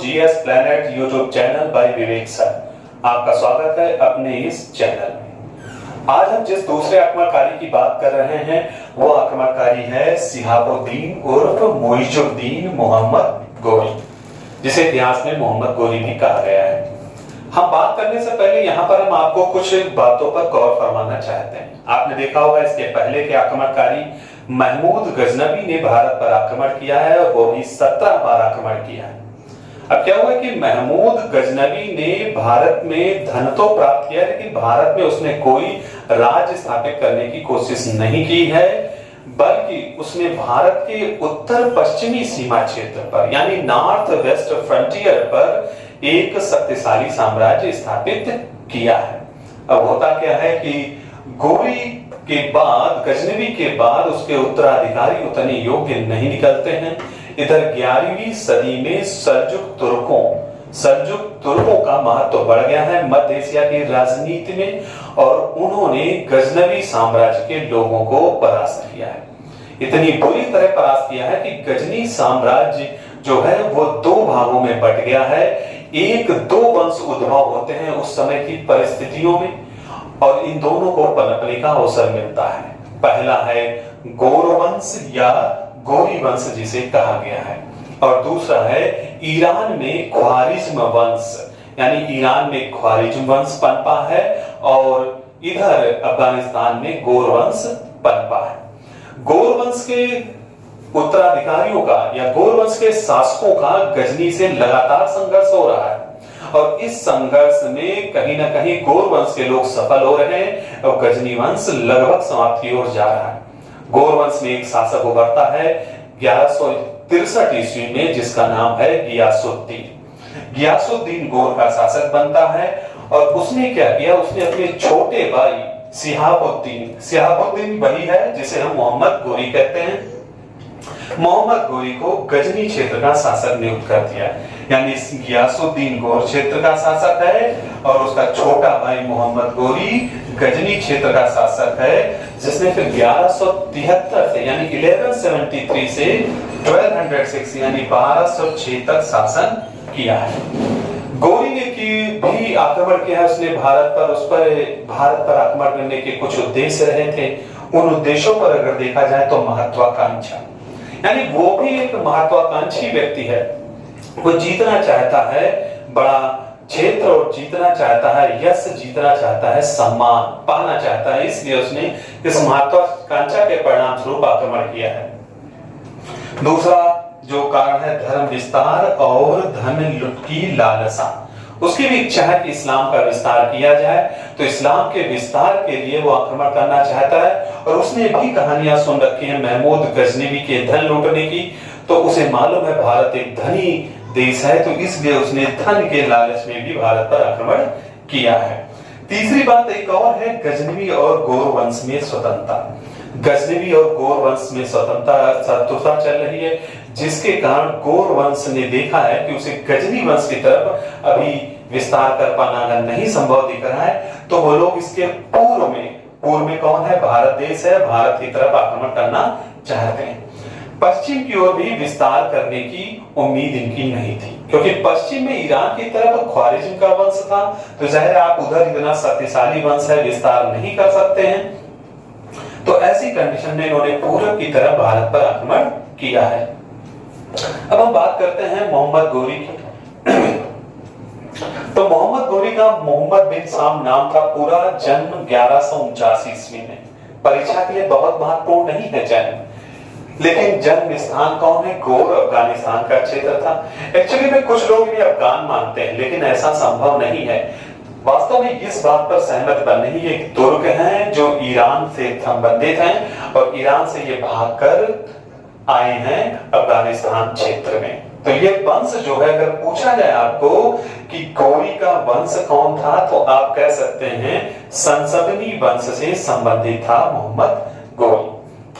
GS planet YouTube channel by Vivek sir. आपका स्वागत है अपने इस चैनल में। आज हम जिस दूसरे आक्रमणकारी की बात कर रहे हैं वो आक्रमणकारी है शिहाबुद्दीन उर्फ मुइजुद्दीन मोहम्मद गोरी, जिसे इतिहास में मोहम्मद गोरी भी कहा गया है। हम बात करने से पहले यहाँ पर हम आपको कुछ बातों पर गौर फरमाना चाहते हैं। आपने देखा होगा इसके पहले के आक्रमणकारी महमूद गजनवी ने भारत पर आक्रमण किया है और वो भी 17 बार आक्रमण किया है। अब क्या हुआ कि महमूद गजनवी ने भारत में धन तो प्राप्त किया, लेकिन भारत में उसने कोई राज्य स्थापित करने की कोशिश नहीं की है, बल्कि उसने भारत के उत्तर पश्चिमी सीमा क्षेत्र पर यानी नॉर्थ वेस्ट फ्रंटियर पर एक शक्तिशाली साम्राज्य स्थापित किया है। अब होता क्या है कि गोरी के बाद, गजनवी के बाद उसके उत्तराधिकारी उतने योग्य नहीं निकलते हैं। इधर 11वीं सदी में सल्जुक तुर्कों का महत्व बढ़ गया है मध्य एशिया की राजनीति में, और उन्होंने गजनवी साम्राज्य के लोगों को परास्त किया है। इतनी बुरी तरह परास्त किया है कि गजनी साम्राज्य जो है वो दो भागों में बट गया है। एक दो वंश उद्भव होते हैं उस समय की परिस्थितियों में, और इन दोनों को पनपने का अवसर मिलता है। पहला है गौरवंश या गोरी वंश जिसे कहा गया है, और दूसरा है ईरान में ख्वारिज्म वंश, यानी ईरान में ख्वारिज्म वंश पनपा है और इधर अफगानिस्तान में गौरवंश पनपा है। गौरवंश के उत्तराधिकारियों का या गौरवंश के शासकों का गजनी से लगातार संघर्ष हो रहा है, और इस संघर्ष में कहीं ना कहीं गौरवंश के लोग सफल हो रहे हैं और गजनी वंश लगभग समाप्ति की ओर जा रहा है। गौरवंश में एक शासक उभरता है 1163 ईस्वी में, जिसका नाम है गियासुद्दीन। गियासुद्दीन गौर का शासक बनता है, और उसने क्या किया, उसने अपने छोटे भाई शिहाबुद्दीन वही है जिसे हम मोहम्मद गोरी कहते हैं, मोहम्मद गोरी को गजनी क्षेत्र का शासक नियुक्त कर दिया। यानी गियासुद्दीन गौर क्षेत्र का शासक है और उसका छोटा भाई मोहम्मद गोरी गजनी क्षेत्र का शासक है, जिसने फिर 1173 से यानी 1173 से 1206 यानी 1206 तक शासन किया है। गोरी ने भी आक्रमण किया है उसने भारत पर। उस पर भारत पर आक्रमण करने के कुछ उद्देश्य रहे थे। उन उद्देश्यों पर अगर देखा जाए तो महत्वाकांक्षा, यानी वो भी एक महत्वाकांक्षी व्यक्ति है। वो जीतना चाहता है बड़ा क्षेत्र और जीतना चाहता है यश, जीतना चाहता है सम्मान पाना चाहता है, इसलिए उसने इस महत्वाकांक्षा के परिणाम स्वरूप आक्रमण किया है। दूसरा जो कारण है धर्म विस्तार और धन लुट की लालसा। उसकी भी इच्छा है कि इस्लाम का विस्तार किया जाए, तो इस्लाम के विस्तार के लिए वो आक्रमण करना चाहता है। और उसने भी कहानियां सुन रखी है महमूद गजनवी के धन लूटने की, तो उसे मालूम है भारत एक धनी देश है, तो इसलिए उसने धन के लालच में भी भारत पर आक्रमण किया है। तीसरी बात एक और है गजनवी और गौर वंश में स्वतंत्रता। गजनवी और गौर वंश में शत्रुता चल रही है, जिसके कारण गौर वंश ने देखा है कि उसे गजनी वंश की तरफ अभी विस्तार कर पाना अगर नहीं संभव दिख रहा है, तो वो लोग इसके पूर्व में कौन है, भारत देश है, भारत की तरफ आक्रमण करना चाहते हैं। पश्चिम की ओर भी विस्तार करने की उम्मीद इनकी नहीं थी, क्योंकि पश्चिम में ईरान की तरफ ख्वारिज्म का वंश था, तो जाहिर आप उधर इतना शक्तिशाली वंश है, विस्तार नहीं कर सकते हैं। तो ऐसी कंडीशन में इन्होंने पूरब की तरफ भारत पर आक्रमण किया है। अब हम बात करते हैं मोहम्मद गोरी की। तो मोहम्मद गोरी का मोहम्मद बिन साम नाम था। पूरा जन्म 1149 ईस्वी में। परीक्षा के लिए बहुत महत्वपूर्ण नहीं है जन्म, लेकिन जन्म स्थान कौन है, गौर अफगानिस्तान का क्षेत्र था। एक्चुअली में कुछ लोग भी अफगान मानते हैं, लेकिन ऐसा संभव नहीं है। वास्तव में इस बात पर सहमत बन नहीं, ये तुर्क हैं जो ईरान से संबंधित हैं, और ईरान से ये भागकर आए हैं अफगानिस्तान क्षेत्र में। तो ये वंश जो है, अगर पूछा जाए आपको कि गोरी का वंश कौन था, तो आप कह सकते हैं संसदनी वंश से संबंधित था मोहम्मद गोरी।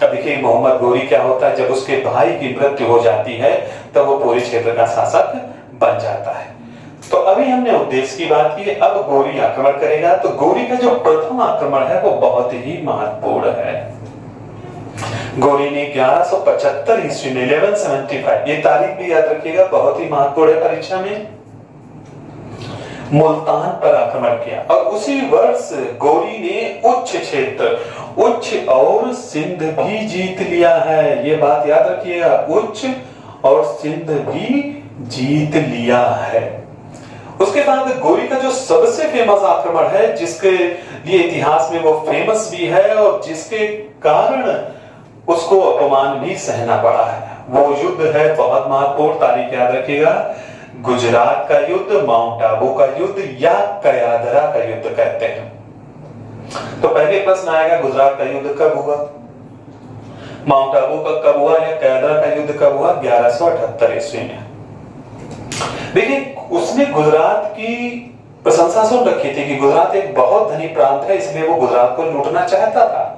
अब देखिए मोहम्मद गोरी क्या होता है, जब उसके भाई की मृत्यु हो जाती है तब वो पूरे क्षेत्र का शासक बन जाता है। तो अभी हमने उद्देश्य की बात की, अब गोरी आक्रमण करेगा। तो गोरी का जो प्रथम आक्रमण है वो बहुत ही महत्वपूर्ण है। गौरी ने 1175 ईस्वी में 1175, ये तारीख भी याद रखिएगा, बहुत ही महत्वपूर्ण है परीक्षा में, मुल्तान पर आक्रमण किया। और उसी वर्ष गौरी ने उच्च क्षेत्र, उच्च और सिंध भी जीत लिया है। ये बात याद रखिएगा, उच्च और सिंध भी जीत लिया है। उसके बाद गौरी का जो सबसे फेमस आक्रमण है, जिसके लिए इतिहास में वो फेमस भी है और जिसके कारण उसको अपमान भी सहना पड़ा है, वो युद्ध है, बहुत महत्वपूर्ण, तारीख याद रखिएगा, गुजरात का युद्ध, माउंट आबू का युद्ध या कयादरा का युद्ध कहते हैं। तो पहले प्रश्न आएगा, गुजरात का युद्ध कब हुआ, माउंट आबू का कब हुआ या कयादरा का युद्ध कब हुआ? 1178 ईस्वी में। देखिए, उसने गुजरात की प्रशंसा सुन रखी थी कि गुजरात एक बहुत धनी प्रांत है, इसलिए वो गुजरात को लूटना चाहता था।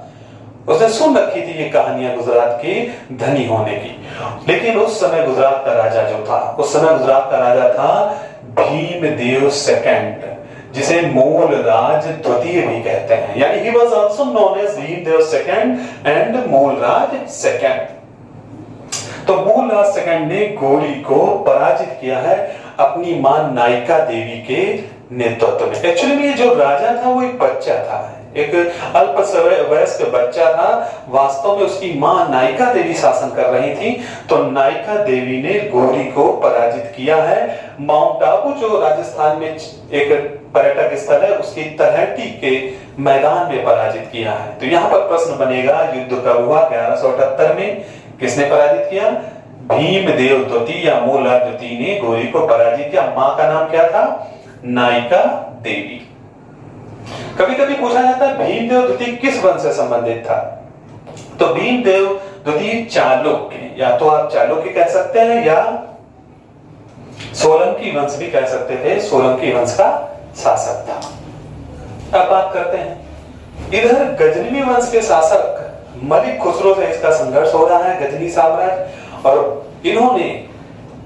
उसने सुन रखी थी ये कहानियां गुजरात की धनी होने की। लेकिन उस समय गुजरात का राजा जो था, उस समय गुजरात का राजा था भीमदेव सेकंड, जिसे मूलराज द्वितीय भी कहते हैं, यानी he was also known as Bhimdev second and Mulraj second. तो मूलराज सेकंड ने गौरी को पराजित किया है अपनी मां नायिका देवी के नेतृत्व में। एक्चुअली में ये जो राजा था वो एक बच्चा था, एक अल्पवयस्क बच्चा था। वास्तव में उसकी मां नायिका देवी शासन कर रही थी। तो नायिका देवी ने गौरी को पराजित किया है। माउंट आबू जो राजस्थान में एक पर्यटक स्थल है, उसकी तलहटी के मैदान में पराजित किया है। तो यहाँ पर प्रश्न बनेगा, युद्ध कब हुआ? 1178 में। किसने पराजित किया? भीमदेव द्वितीय या मूलराज द्वितीय ने गौरी को पराजित किया। मां का नाम क्या था? नायिका देवी। कभी कभी पूछा जाता है भीमदेव द्वितीय किस वंश से संबंधित था? तो भीमदेव द्वितीय चालुक्य, या तो आप चालुक्य कह सकते हैं या सोलंकी वंश भी कह सकते थे, सोलंकी वंश का शासक था। अब बात करते हैं, इधर गजनवी वंश के शासक मलिक खुसरो से इसका संघर्ष हो रहा है, गजनी साम्राज्य, और इन्होंने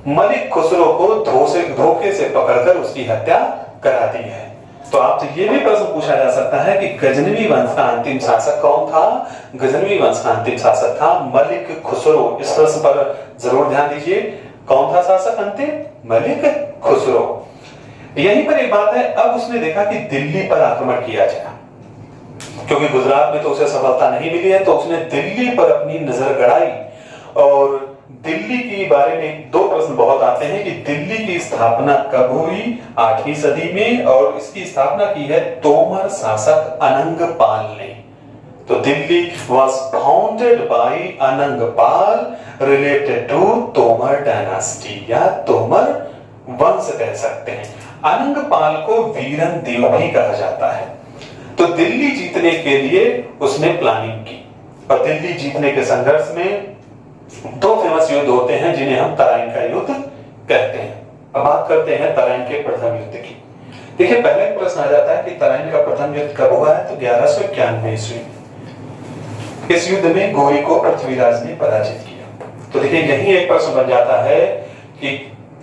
मलिक खुसरो को धोखे से पकड़कर उसकी हत्या करा दी है। तो आपसे ये भी प्रश्न पूछा जा सकता है कि गजनवी वंश का अंतिम शासक कौन था? गजनवी वंश का अंतिम शासक था मलिक खुसरो। इस प्रश्न पर जरूर ध्यान दीजिए, कौन था शासक अंतिम? मलिक खुसरो। यहीं पर एक बात है, अब उसने देखा कि दिल्ली पर आक्रमण किया जाए, क्योंकि गुजरात में तो उसे सफलता नहीं मिली है, तो उसने दिल्ली पर अपनी नजर गड़ाई। और दिल्ली के बारे में दो प्रश्न बहुत आते हैं कि दिल्ली की स्थापना कब हुई? 8वीं सदी में, और इसकी स्थापना की है तोमर शासक अनंगपाल ने। तो Delhi was founded by Anangpal, related to Tomar dynasty या तोमर वंश कह सकते हैं। अनंगपाल को वीरन देव भी कहा जाता है। तो दिल्ली जीतने के लिए उसने प्लानिंग की, और दिल्ली जीतने के संघर्ष में दो फेमस युद्ध होते हैं जिन्हें हम तराइन का युद्ध कहते हैं। अब बात करते हैं तराइन के प्रथम युद्ध की। देखिए, पहले प्रश्न आ जाता है कि तराइन का प्रथम युद्ध कब हुआ है? तो 1191 ईस्वी। इस युद्ध में गौरी को पृथ्वीराज ने पराजित किया। तो देखिए, यही एक प्रश्न बन जाता है कि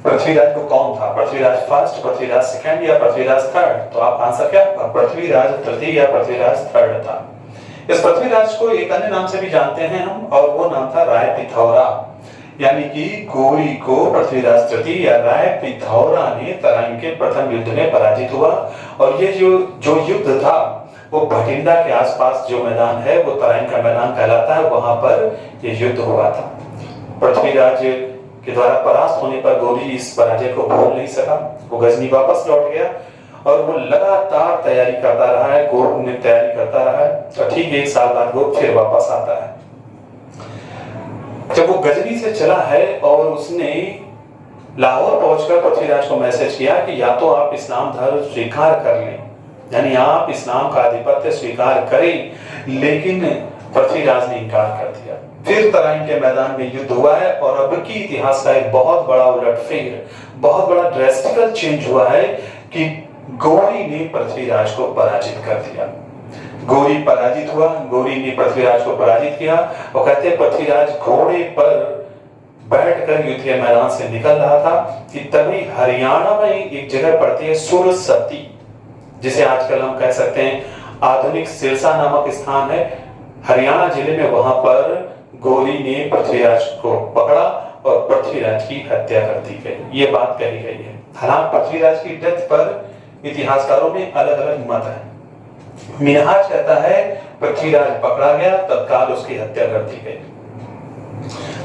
पृथ्वीराज को कौन था? पृथ्वीराज फर्स्ट, पृथ्वीराज सेकंड या पृथ्वीराज थर्ड? तो आप आंसर क्या? पृथ्वीराज तृतीय या पृथ्वीराज थर्ड था। इस पृथ्वीराज को एक अन्य नाम से भी जानते हैं हम, और वो नाम था राय पिथौरा। यानी कि गौरी को पृथ्वीराज तृतीय या राय पिथौरा ने तराइन के प्रथम युद्ध में पराजित हुआ। और ये जो युद्ध था वो भटिंडा के आसपास जो मैदान है वो तराइन का मैदान कहलाता है, वहां पर ये युद्ध हुआ था। पृथ्वीराज के द्वारा परास्त होने पर गौरी इस पराजय को भूल नहीं सका। वो गजनी वापस लौट गया और वो लगातार तैयारी करता रहा है, गोप में तैयारी करता रहा है, और ठीक 1 साल बाद गोप फिर वापस आता है। जब वो गजनी से चला है और उसने लाहौर पहुंचकर पृथ्वीराज को मैसेज किया कि या तो आप इस्लाम धर्म स्वीकार कर लें, यानी आप इस्लाम का आधिपत्य स्वीकार करें, लेकिन पृथ्वीराज ने इनकार कर दिया। फिर तराइन के मैदान में युद्ध हुआ है, और अब की इतिहास का एक बहुत बड़ा उलटफेर, बहुत बड़ा ड्रेस्टिकल चेंज हुआ है कि गौरी ने पृथ्वीराज को पराजित कर दिया। गौरी पराजित हुआ, गौरी ने पृथ्वीराज को पराजित किया। और कहते हैं पृथ्वीराज घोड़े पर बैठकर युद्ध के मैदान से निकल रहा था कि तभी हरियाणा में एक जगह पड़ती है सुरसती, जिसे आजकल हम कह सकते हैं आधुनिक सिरसा नामक स्थान है हरियाणा जिले में। वहां पर गौरी ने पृथ्वीराज को पकड़ा और पृथ्वीराज की हत्या कर दी गई। ये बात कही गई है। हालांकि पृथ्वीराज की डेथ पर इतिहासकारों में अलग अलग मत है। मिनहाज कहता है पृथ्वीराज पकड़ा गया, तत्काल उसकी हत्या कर दी गई।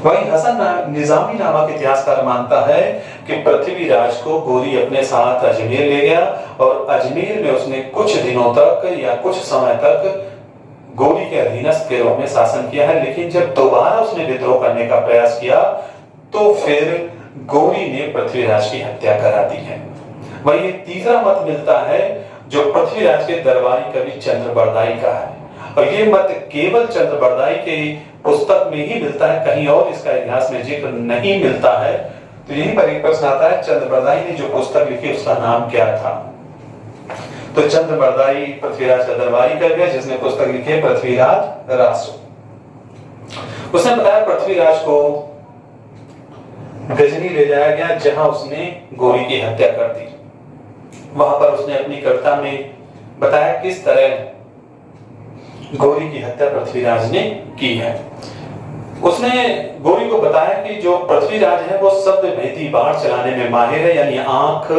वहीं हसन निजामी नामक इतिहासकार मानता है कि पृथ्वीराज को गौरी अपने साथ अजमेर ले गया और अजमेर में उसने कुछ दिनों तक या कुछ समय तक गौरी के अधीनस्थ के रूप में शासन किया है। लेकिन जब दोबारा उसने विद्रोह करने का प्रयास किया तो फिर गौरी ने पृथ्वीराज की हत्या करा दी है। वहीं एक तीसरा मत मिलता है जो पृथ्वीराज के दरबारी कवि चंद्रबरदाई का है, और ये मत केवल चंद्रबरदाई के पुस्तक में ही मिलता है, कहीं और इसका इतिहास में जिक्र नहीं मिलता है। तो यहीं पर एक प्रश्न आता है, चंद्रबरदाई ने जो पुस्तक लिखी उसका नाम क्या था? तो चंद्रबरदाई पृथ्वीराज का दरबारी कवि है जिसने पुस्तक लिखी है पृथ्वीराज रासो। उसने बताया पृथ्वीराज को गजनी ले जाया गया जहां उसने गौरी की हत्या कर दी। वहां पर उसने अपनी कविता में बताया किस तरह गौरी की हत्या पृथ्वीराज ने की है। उसने गौरी को बताया कि जो पृथ्वीराज है वो शब्द भेदी बाण चलाने में माहिर है, यानी आंख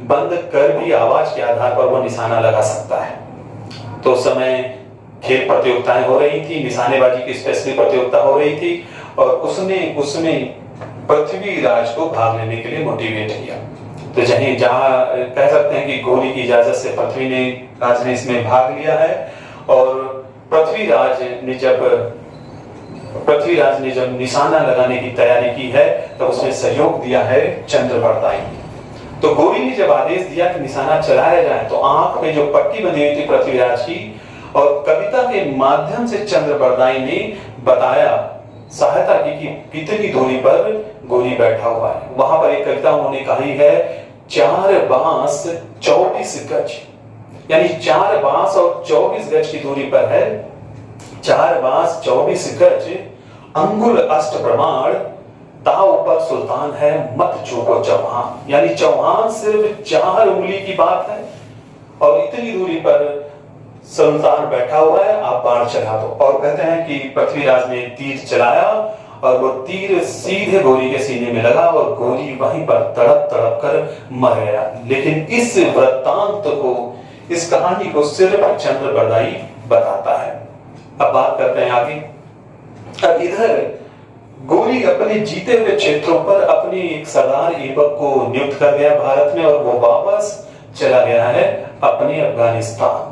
बंद कर भी आवाज के आधार पर वो निशाना लगा सकता है। तो उस समय खेल प्रतियोगिताएं हो रही थी, निशानेबाजी की स्पेशली प्रतियोगिता हो रही थी, और उसने उसमें पृथ्वीराज को भाग लेने के लिए मोटिवेट किया। तो जहां कह सकते हैं कि गौरी की इजाजत से पृथ्वीराज ने इसमें भाग लिया है, और पृथ्वीराज ने जब निशाना लगाने की तैयारी की है तब उसने सहयोग दिया है चंद्रबरदाई। तो गौरी ने जब आदेश दिया कि निशाना चलाया जाए तो आंख में जो पट्टी बंधी हुई थी पृथ्वीराज की, और कविता के माध्यम से चंद्रबरदाई ने बताया, सहायता की कि कितनी दूरी पर गौरी बैठा हुआ है। वहां पर एक कविता उन्होंने कही है, 4 बांस 24 गज, यानी 4 बांस और 24 गज की दूरी पर है। 4 बांस 24 गज, अंगुल अष्ट प्रमाण, ताव पर सुल्तान है मत चूको चौहान, यानी चौहान सिर्फ 4 उंगली की बात है और इतनी दूरी पर सुल्तान बैठा हुआ है, आप बाण चला दो। और कहते हैं कि पृथ्वीराज ने तीर चलाया और वो तीर सीधे गौरी के सीने में लगा और गौरी वहीं पर तड़प तड़प कर मर गया। लेकिन इस वृत्तांत को, इस कहानी को सिर्फ चंद्रबरदाई बताता है। अब बात करते हैं आगे। अब इधर गौरी अपने जीते हुए क्षेत्रों पर अपने एक सरदार ऐबक को नियुक्त कर गया भारत में, और वो वापस चला गया है अपने अफगानिस्तान।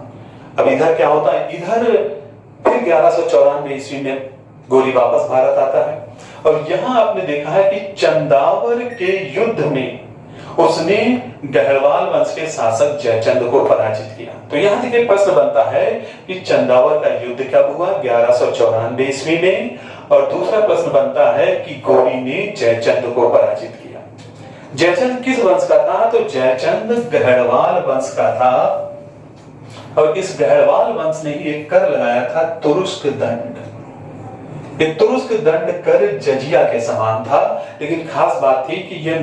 अब इधर क्या होता है, इधर फिर 1194 ईस्वी में गौरी वापस भारत आता है, और यहां आपने देखा है कि चंदावर के युद्ध में उसने गहरवाल वंश के शासक जयचंद को पराजित किया। तो यहां देखिए प्रश्न बनता है कि चंदावर का युद्ध कब हुआ? 1194 ईस्वी में। और दूसरा प्रश्न बनता है कि गौरी ने जयचंद को पराजित किया। जयचंद किस वंश का था? तो जयचंद गहरवाल वंश का था, और इस गहरवाल वंश ने ही एक कर लगाया था तुरुस्क दंड। ये तुरुस्क दंड कर जजिया के समान था, लेकिन खास बात थी कि ये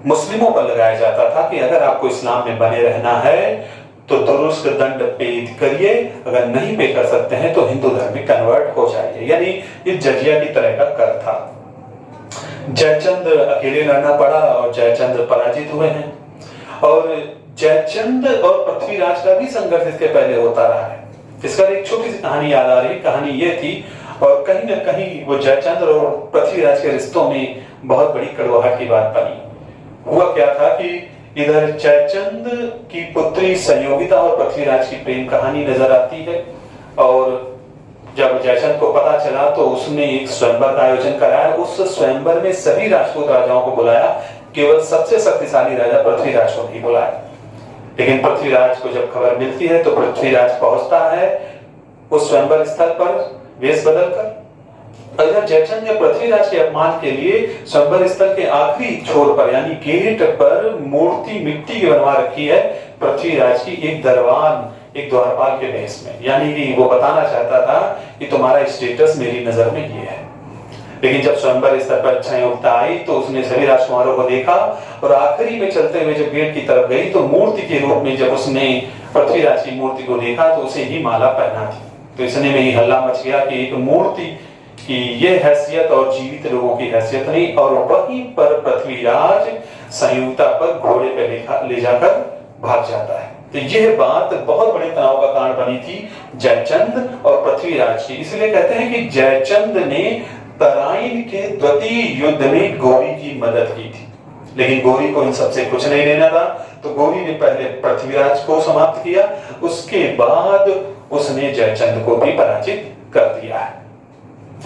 मुस्लिमों पर लगाया जाता था कि अगर आपको इस्लाम में बने रहना है तो तुरुस्क दंड पे करिए, अगर नहीं पे कर सकते हैं तो हिंदू धर्म में कन्वर्ट हो जाइए। यानी ये जजिया की तरह का कर था। जयचंद अकेले लड़ना पड़ा और जयचंद पराजित हुए हैं, और जयचंद और पृथ्वीराज का भी संघर्ष इसके पहले होता रहा है। इसका एक छोटी सी कहानी याद आ रही है। कहानी ये थी, और कहीं न कहीं वो जयचंद और पृथ्वीराज के रिश्तों में बहुत बड़ी कड़वाहट की बात बनी। हुआ क्या था कि इधर जयचंद की पुत्री संयोगिता और पृथ्वीराज की प्रेम कहानी नजर आती है, और जब जयचंद को पता चला तो उसने एक स्वयंवर का आयोजन कराया। उस स्वयंवर में सभी राजपूत राजाओं को बुलाया, केवल सबसे शक्तिशाली राजा पृथ्वीराज को नहीं बुलाया। लेकिन पृथ्वीराज को जब खबर मिलती है तो पृथ्वीराज पहुंचता है उस स्वयंवर स्थल पर वेश बदलकर। इधर जयचंद ने पृथ्वीराज के अपमान के लिए स्वयंवर स्थल के आखिरी छोर पर यानी गेट पर मूर्ति मिट्टी की बनवा रखी है पृथ्वीराज की, एक द्वारपाल के भेष में। यानी कि वो बताना चाहता था कि तुम्हारा स्टेटस मेरी नजर में ये है। लेकिन जब स्वयंवर स्तर पर संयोगिता आई तो उसने सभी राजकुमारों को देखा, और आखिरी में चलते हुए जब गेट की तरफ गई तो मूर्ति के रूप में जब उसने पृथ्वीराज की मूर्ति को देखा तो उसे ही माला पहना थी। तो इसने में ही हल्ला मच गया कि एक मूर्ति कि ये हैसियत और जीवित लोगों की हैसियत नहीं, और वहीं पर पृथ्वीराज संयुक्ता पर घोड़े पे ले जाकर भाग जाता है। तो यह बात बहुत बड़े तनाव का कारण बनी थी जयचंद और पृथ्वीराज की। इसलिए कहते हैं कि जयचंद ने तराइन के द्वितीय युद्ध में गौरी की मदद की थी, लेकिन गौरी को इन सबसे कुछ नहीं लेना था। तो गौरी ने पहले पृथ्वीराज को समाप्त किया, उसके बाद उसने जयचंद को भी पराजित कर दिया है।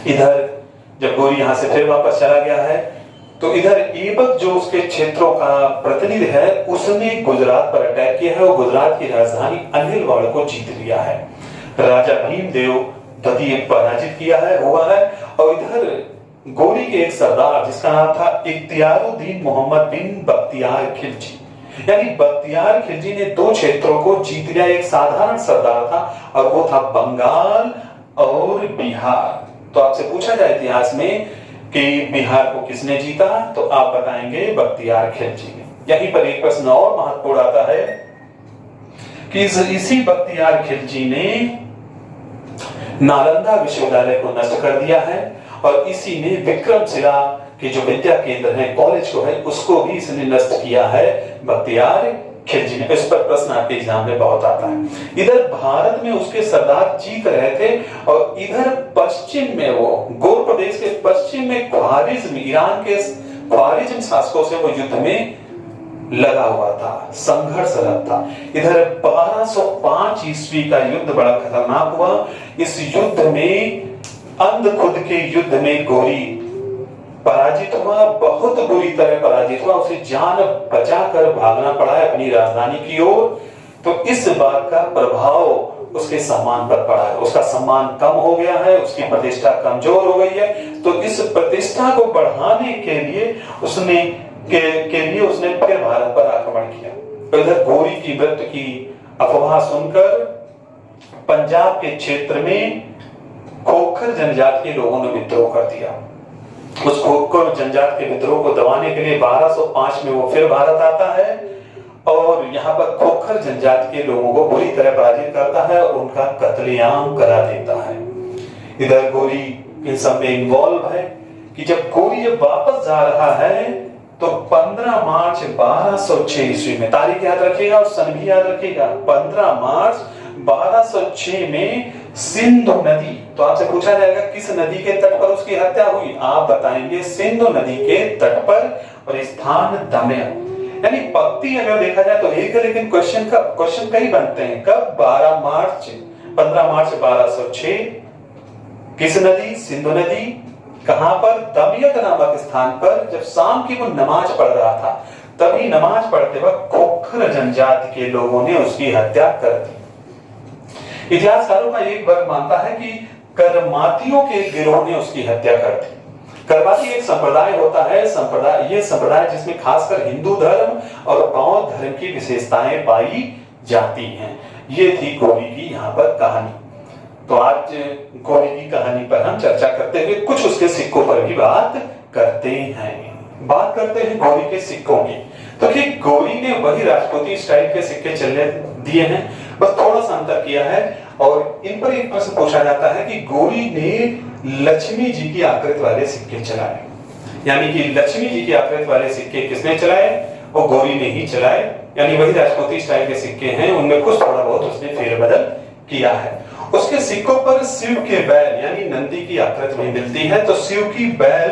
इधर जब गौरी यहां से फिर वापस चला गया है, तो इधर ऐबक जो उसके क्षेत्रों का प्रतिनिधि है, उसने गुजरात पर अटैक किया है और गुजरात की राजधानी अनिलवाड़ को जीत लिया है। राजा भीमदेव द्वितीय पराजित किया है हुआ है। और इधर गौरी के एक सरदार जिसका नाम था इख्तियारुद्दीन मोहम्मद बिन बख्तियार खिलजी, यानी बख्तियार खिलजी ने दो क्षेत्रों को जीत लिया। एक साधारण सरदार था और वो था बंगाल और बिहार। तो आपसे पूछा जाए इतिहास में कि बिहार को किसने जीता, तो आप बताएंगे बख्तियार खिलजी ने। यहीं पर एक प्रश्न और महत्वपूर्ण आता है कि इसी बख्तियार खिलजी ने नालंदा विश्वविद्यालय को नष्ट कर दिया है, और इसी ने विक्रमशिला के जो विद्या केंद्र है, कॉलेज को है, उसको भी इसने नष्ट किया है बख्तियार खिलजी ने। इस पर प्रश्न आपके एग्जाम में बहुत आता है। इधर भारत में उसके सरदार जीत रहे थे, और इधर पश्चिम में वो गोर प्रदेश के पश्चिम में ख्वारिज्म, ईरान के ख्वारिज्म शासकों से वो युद्ध में लगा हुआ था, संघर्षरत था। इधर 1205 ईस्वी का युद्ध बड़ा खतरनाक हुआ। इस युद्ध में अंधकुद के युद्ध में गौरी पराजित हुआ, बहुत बुरी तरह पराजित हुआ। उसे जान बचाकर भागना पड़ा है अपनी राजधानी की ओर। तो इस बात का प्रभाव उसके सम्मान पर पड़ा है, उसका सम्मान कम हो गया है, उसकी प्रतिष्ठा कमजोर हो गई है। तो इस प्रतिष्ठा को बढ़ाने के लिए उसने फिर भारत पर आक्रमण किया। तो इधर गौरी की मृत्यु की अफवाह सुनकर पंजाब के क्षेत्र में खोखर जनजाति के लोगों ने विद्रोह कर दिया। उस खोखर जनजाति के विद्रोह को दबाने के लिए 1205 में वो फिर भारत आता है, और यहाँ पर खोखर जनजाति के लोगों को बुरी तरह पराजित करता है और उनका कत्लेआम करा देता है। इधर गौरी इन सब में इन्वॉल्व है कि जब गौरी वापस जा रहा है, तो 15 मार्च 1206 ईस्वी में, तारीख याद रखिएगा और सन भी याद रखिएगा, 15 मार्च 1206 में सिंधु नदी, तो आपसे पूछा जाएगा किस नदी के तट पर उसकी हत्या हुई, आप बताएंगे सिंधु नदी के तट पर, और स्थान दमयन। यानी पक्ति अगर देखा जाए तो एक है, लेकिन क्वेश्चन कई बनते हैं। कब? 15 मार्च 1206, किस नदी? सिंधु नदी। कहां पर? दमयत नामक स्थान पर। जब शाम की वो नमाज पढ़ रहा था, तभी नमाज पढ़ते वक्त खोखर जनजाति के लोगों ने उसकी हत्या कर दी। इतिहासकारों का एक वर्ग मानता है कि करमातियों के गिरोह ने उसकी हत्या कर दी। करमाती एक संप्रदाय होता है, ये संप्रदाय जिसमें खासकर हिंदू धर्म और बौद्ध धर्म की विशेषताएं पाई जाती हैं। ये थी गौरी की यहाँ पर कहानी। तो आज गौरी की कहानी पर हम चर्चा करते हुए कुछ उसके सिक्कों पर भी बात करते हैं। बात करते हैं गौरी के सिक्कों की। तो कि गौरी ने वही राजपूती स्टाइल के सिक्के चलने दिए हैं, बस थोड़ा सा अंतर किया है। और इन पर एक प्रश्न पूछा जाता है कि गौरी ने लक्ष्मी जी की आकृति वाले सिक्के चलाए, यानी कि लक्ष्मी जी की आकृति वाले सिक्के किसने चलाए? वो गौरी ने ही चलाए। यानी वही राजपूती स्टाइल के सिक्के हैं, उनमें कुछ थोड़ा बहुत उसने फेरबदल किया है। उसके सिक्कों पर शिव के बैल यानी नंदी की आकृति में मिलती है। तो शिव की बैल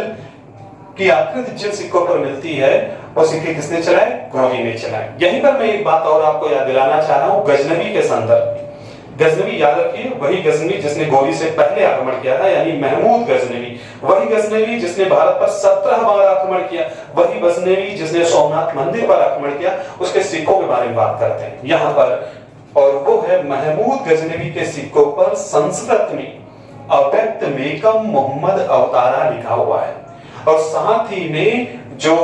की आकृति जिन सिक्कों पर मिलती है, वो सिक्के किसने चलाए? गौरी ने चलाए। यहीं पर मैं एक बात और आपको याद दिलाना चाह रहा हूं गजनवी के संदर्भ में। गजनवी याद रखिए, वही गजनवी जिसने गौरी से पहले आक्रमण किया था, यानी महमूद गजनवी। वही गजनवी जिसने भारत पर 17 बार आक्रमण किया, वही गजनवी जिसने सोमनाथ मंदिर पर आक्रमण किया। उसके सिक्कों के बारे में बात करते हैं यहाँ पर, और वो है महमूद गजनवी के सिक्कों पर संस्कृत में अव्यक्त मेकम मोहम्मद अवतारा लिखा हुआ है, और साथ ही में जो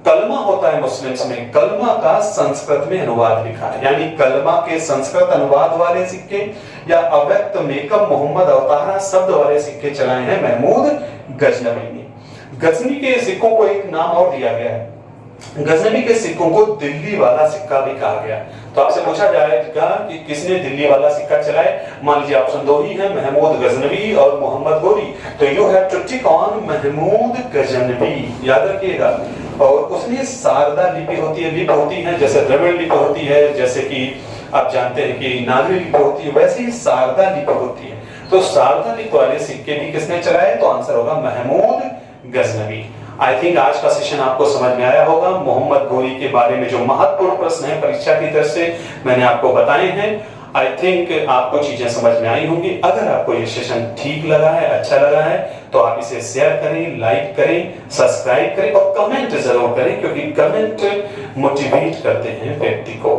कलमा होता है मुस्लिम्स में, कलमा का संस्कृत में अनुवाद लिखा है। यानी कलमा के संस्कृत अनुवाद वाले सिक्के या अव्यक्त मेकम मोहम्मद अवतारा शब्द वाले सिक्के चलाए हैं महमूद गजनवी ने। गजनी के सिक्कों को एक नाम और दिया गया है, गजनवी के सिक्कों को दिल्ली वाला सिक्का भी कहा गया। तो आपसे पूछा जाएगा कि किसने दिल्ली वाला सिक्का चलाए। मान लीजिए ऑप्शन दो ही है, महमूद गजनवी और मोहम्मद गोरी। तो you have to tick on Mahmud Ghaznavi, याद रखिएगा। और उसने शारदा लिपि होती है, लिपि होती है जैसे द्रविड़ लिपि होती है, जैसे कि आप जानते हैं कि नागरी लिपि होती है, वैसे ही शारदा लिपि होती है। तो शारदा लिपि वाले सिक्के भी किसने चलाए? तो आंसर होगा महमूद गजनवी। आई थिंक आज का सेशन आपको समझ में आया होगा। मोहम्मद गोरी के बारे में जो महत्वपूर्ण प्रश्न है परीक्षा की तरफ से मैंने आपको बताए हैं। आई थिंक आपको चीजें समझ में आई होंगी। अगर आपको ये सेशन ठीक लगा है, अच्छा लगा है, तो आप इसे शेयर करें, लाइक करें, सब्सक्राइब करें और कमेंट जरूर करें, क्योंकि कमेंट मोटिवेट करते हैं व्यक्ति को।